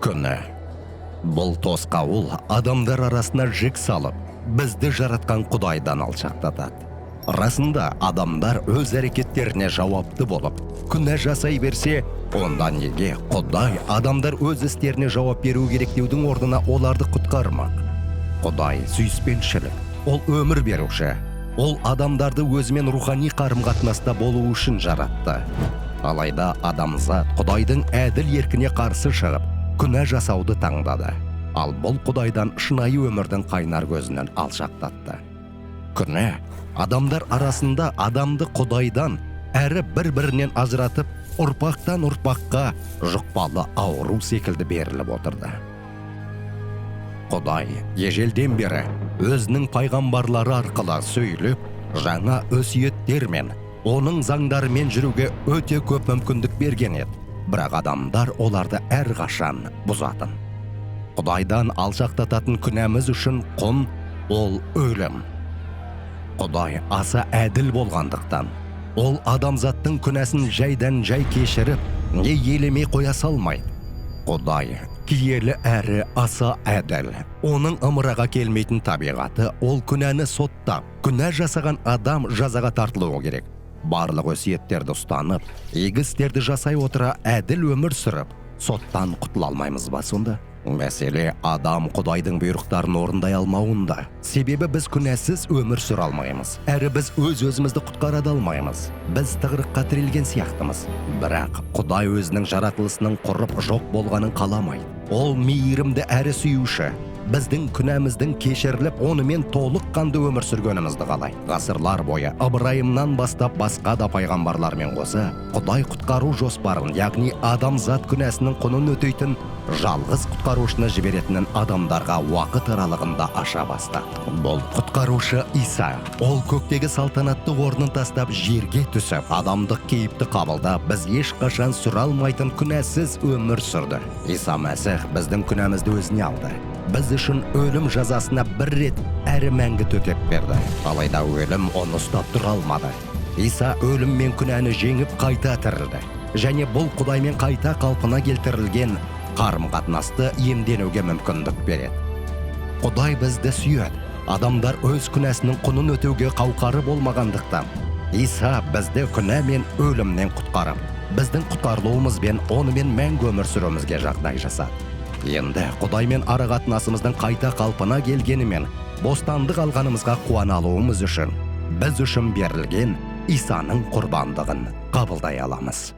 күні. Бұл тосқауыл адамдар арасына жік салып, бізді жаратқан Құдайдан алшақтатады. Расында адамдар өз әрекеттеріне жауапты болып, күнә жасай берсе, онда неге Құдай адамдар өз істеріне жауап беру керек деудің орнына оларды құтқармақ? Құдай сүйіспеншілік, ол өмір беруші. Ол адамдарды өзімен рухани қарым-қатынаста болу үшін жаратты. Алайда адамзат Құдайдың әділ еркіне қарсы шығып, күнә жасауды таңдады. Ал бұл Құдайдан шынайы өмірдің қайнар көзінен алшақтатты. Күнә адамдар арасында адамды Құдайдан әрі бір-бірінен ажыратып, ұрпақтан ұрпаққа жұқпалы ауру секілді беріліп отырды. Құдай ежелден бері өзінің пайғамбарлары арқылы сөйлеп, жаңа өсиеттермен, оның заңдарымен жүруге өте көп мүмкіндік берген еді. Бірақ адамдар оларды әрқашан бұзатын. Құдайдан алшақтататын күнәміз үшін құн ол өлім. Құдай аса әділ болғандықтан, ол адамзаттың күнәсін жайдан жай кешіріп, не елемей қоя салмайды. Құдай киелі әрі аса әділ. Оның ымыраға келмейтін табиғаты, ол күнәні соттап, күнә жасаған адам жазаға тартылуы керек. Барлық өсиеттерді ұстанып, игі істерді жасай отыра әділ өмір сүріп, соттан құтыла алмаймыз ба сонда? Мәселе адам Құдайдың бұйрықтарын орындай алмауында. Себебі біз күнәсіз өмір сүре алмаймыз. Әрі біз өз-өзімізді құтқара алмаймыз. Біз тығырыққа тірелген сияқтымыз. Бірақ Құдай өзінің жаратылысының құрып жоқ болғанын қаламайды. Ол мейірімді әрі сүюші. Біздің күнәміздің кешіріліп, онымен толыққанды өмір сүргенімізді қалайды. Ғасырлар бойы Ыбырайымнан бастап басқа да пайғамбарлармен қоса, Құдай құтқару жоспарын, яғни адамзат күнәсінің құнын өтейтін жалғыз құтқарушыны жіберетінін адамдарға уақыт аралығында аша бастады. Бұл құтқарушы Иса. Ол көктегі салтанатты орнын тастап жерге түсіп, адамдық кейіпті қабылдап, біз ешқашан сүре алмайтын күнәсіз өмір сүрді. Иса Мәсіх біздің күнәмізді өзіне алды. Біз үшін өлім жазасына бір рет әрі мәңгі төтеп берді. Алайда өлім оны ұстап тұра алмады. Иса өлім мен күнәні жеңіп қайта тірілді. Және бұл Құдаймен қайта қалпына келтірілген қарым-қатынасты емденуге мүмкіндік береді. Құдай бізді сүйеді. Адамдар өз күнәсінің құнын өтеуге қауқары болмағандықтан, Иса бізді күнә мен өлімнен құтқарып, біздің құтқарылуымызбен онымен мәңгі өмір сүруімізге жағдай жасады. Енді Құдаймен ара-қатынасымыздың қайта қалпына келгенімен, бостандық алғанымызға қуана алуымыз үшін, біз үшін берілген Исаның құрбандығын қабылдай аламыз.